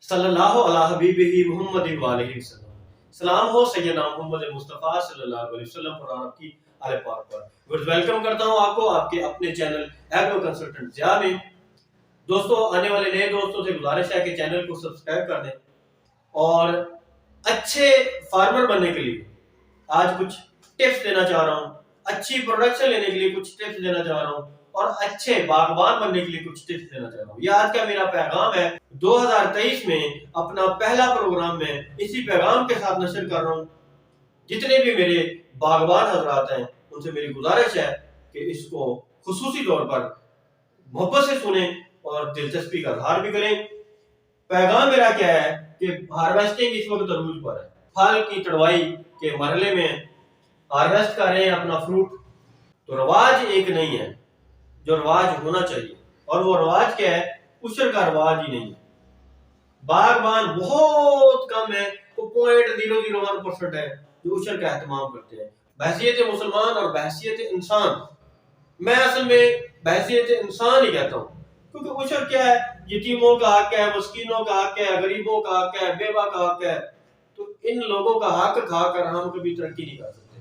صلی اللہ علیہ حبیبہ محمد وآلہ وسلم۔ سلام ہو سیدنا محمد مصطفیٰ صلی اللہ علیہ وسلم پر اور آپ کی آل پاک پر۔ ویلکم کرتا ہوں آپ کو آپ کے اپنے چینل ایگرو کنسلٹنٹ ضیاء میں۔ دوستو، آنے والے نئے دوستوں سے گزارش ہے کہ چینل کو سبسکرائب کر دیں اور اچھے فارمر بننے کے لیے آج کچھ ٹپس دینا چاہ رہا ہوں، اچھی پروڈکشن لینے کے لیے کچھ ٹپس دینا چاہ رہا ہوں اور اچھے باغبان بننے کے لیے کچھ ٹپس دینا چاہ رہا ہوں۔ یہ آج کا میرا پیغام ہے۔ 2023 میں اپنا پہلا پروگرام میں اسی پیغام کے ساتھ نشر کر رہا ہوں۔ جتنے بھی میرے باغبان حضرات ہیں ان سے میری گزارش ہے کہ اس کو خصوصی طور پر محبت سے سنیں اور دلچسپی کا اظہار بھی کریں۔ پیغام میرا کیا ہے کہ ہارویسٹنگ اس وقت عروج پر ہے، پھل کی تڑوائی کے مرحلے میں ہارویسٹ کر رہے ہیں اپنا فروٹ، تو رواج ایک نہیں ہے جو رواج ہونا چاہیے، اور وہ رواج کیا ہے؟ عشر کا رواج ہی نہیں ہے۔ باغبان بہت کم ہے، وہ 0.001% ہے جو عشر کا اہتمام کرتے ہیں۔ بحیثیت مسلمان اور بحیثیت انسان، میں اصل میں بحیثیت انسان ہی کہتا ہوں، کیونکہ عشر کیا ہے؟ یتیموں کا حق ہے، مسکینوں کا حق ہے، غریبوں کا حق ہے، بیوہ کا حق ہے، تو ان لوگوں کا حق کھا کر ہم کبھی ترقی نہیں کر سکتے۔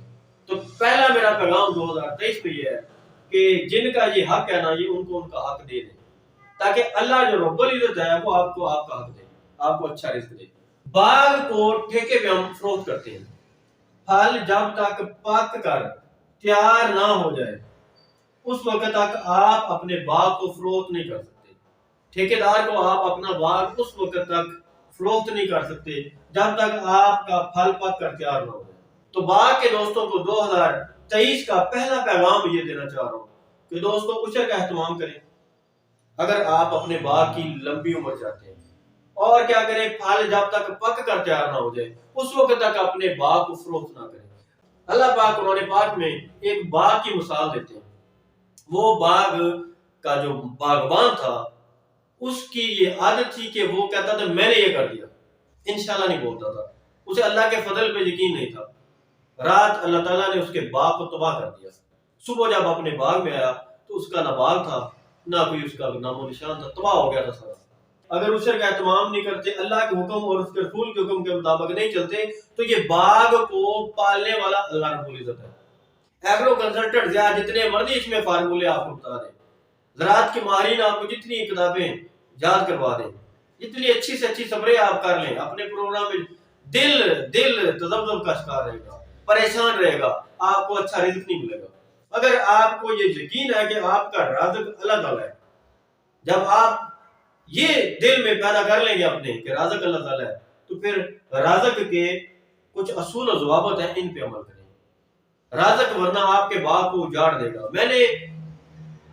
تو پہلا میرا پیغام 2023 پہ یہ ہے کہ جن کا یہ حق ہے نا، یہ ان کو ان کا حق دے دیں، تاکہ اللہ جو رب العزت ہے وہ آپ کو آپ کا حق دے، آپ کو اچھا رزق دے۔ باغ کو ٹھیکے پہ ہم فروخت کرتے ہیں۔ پھل جب تک پک کر تیار نہ ہو جائے اس وقت تک آپ اپنے باغ کو فروخت نہیں کر سکتے۔ ٹھیکیدار کو آپ اپنا باغ اس وقت تک فروخت نہیں کر سکتے جب تک آپ کا پھل پک کر تیار نہ ہو جائے۔ تو باغ کے دوستوں کو 2023 کا پہلا پیغام یہ دینا چاہ رہا ہوں کہ دوستوں عشر کا اہتمام کریں۔ اگر آپ اپنے باغ کی لمبی عمر چاہتے ہیں، اور کیا کریں؟ پھل جب تک پک کر تیار نہ ہو جائے اس وقت تک اپنے باغ کو فروخت نہ کریں۔ اللہ پاک قرآن پاک میں ایک باغ کی مثال دیتے ہیں۔ وہ باغ کا جو باغبان تھا اس کی یہ عادت تھی کہ وہ کہتا تھا میں نے یہ کر دیا، انشاءاللہ نہیں بولتا تھا، اسے اللہ کے فضل پہ یقین نہیں تھا۔ رات اللہ تعالیٰ نے اس کے باغ کو تباہ کر دیا۔ صبح جب اپنے باغ میں آیا تو اس کا نہ باغ تھا نہ کوئی اس کا نام و نشان تھا، تباہ ہو گیا تھا سارا۔ اگر عشر کا اہتمام نہیں کرتے، اللہ کے حکم اور اس کے رسول کے حکم کے مطابق نہیں چلتے، تو یہ باغ کو پالنے والا اللہ رب العزت ہے۔ ایگرو کنسلٹنٹ ضیاء جتنے مرضی اس میں فارمولے آپ کو بتا دیں، زراعت کے ماہرین آپ کو جتنی کتابیں یاد کروا دیں، جتنی اچھی سے اچھی سپرے آپ کر لیں، اپنے پروگرام میں دل تذبذب کا شکار رہے گا، پریشان رہے گا، آپ کو اچھا رزق نہیں ملے گا۔ اگر آپ کو یہ یقین ہے کہ آپ کا رازق اللہ تعالیٰ ہے، جب آپ یہ دل میں پیدا کر لیں گے اپنے کہ رازق اللہ تعالیٰ ہے، تو پھر رازق کے کچھ اصول و ضوابط ہیں، ان پہ عمل کریں۔ رازق ورنہ آپ کے باغ کو اجاڑ دے گا۔ میں نے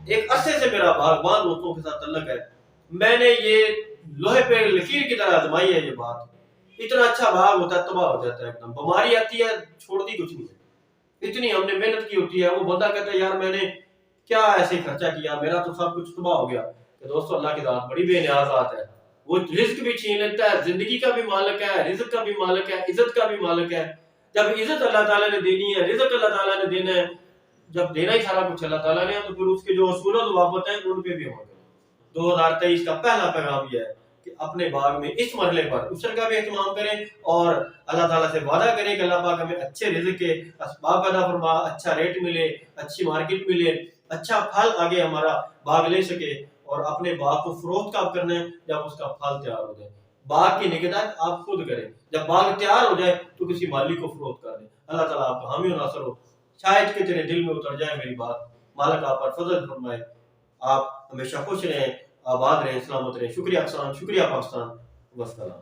ایک عرصے سے میرا باغبان دوستوں کے ساتھ تعلق ہے، میں نے یہ لوہے پہ لکیر کی طرح آزمائی ہے یہ بات۔ اتنا اچھا باغ ہوتا ہے تباہ ہو جاتا ہے، ایک دم بیماری آتی ہے چھوڑتی کچھ نہیں ہے۔ اتنی ہم نے محنت کی ہوتی ہے، وہ بندہ کہتا ہے یار میں نے کیا ایسے خرچہ کیا، میرا تو سب کچھ تباہ ہو گیا۔ کہ دوستو اللہ کی ذات بڑی بے نیاز ذات ہے، وہ رزق بھی چھین لیتا ہے، زندگی کا بھی مالک ہے، رزق کا بھی مالک ہے، عزت کا بھی مالک ہے۔ جب عزت اللہ تعالیٰ نے دینی ہے، رزق اللہ تعالیٰ نے دینا ہے، جب دینا ہی سارا کچھ اللہ تعالیٰ نے ہے، تو پھر اس کے جو اصول و ضوابط ہیں ان پہ بھی عمل کریں۔ 2023 کا پہلا پیغام یہ ہے کہ اپنے باغ میں اس مرحلے پر عشر کا بھی اہتمام کریں اور اللہ تعالیٰ سے وعدہ کریں کہ اللہ پاک ہمیں اچھے رزق کے اسباب پیدا فرما، اچھا ریٹ ملے، اچھی مارکیٹ ملے، اچھا پھل آگے ہمارا باغ لے سکے، اور اپنے باغ کو فروخت کب کرنا ہے؟ جب اس کا پھل تیار ہو جائے۔ باغ کی نگہداشت آپ خود کریں، جب باغ تیار ہو جائے تو کسی مالی کو فروخت کر دیں۔ اللہ تعالیٰ آپ کا حامی و ناصر ہو۔ شاید کہ تیرے دل میں اتر جائے میری بات، مالک آپ پر فضل فرمائے۔ آپ ہمیشہ خوش رہیں، آباد رہیں، سلامت رہیں۔ شکریہ احسان، شکریہ پاکستان، والسلام۔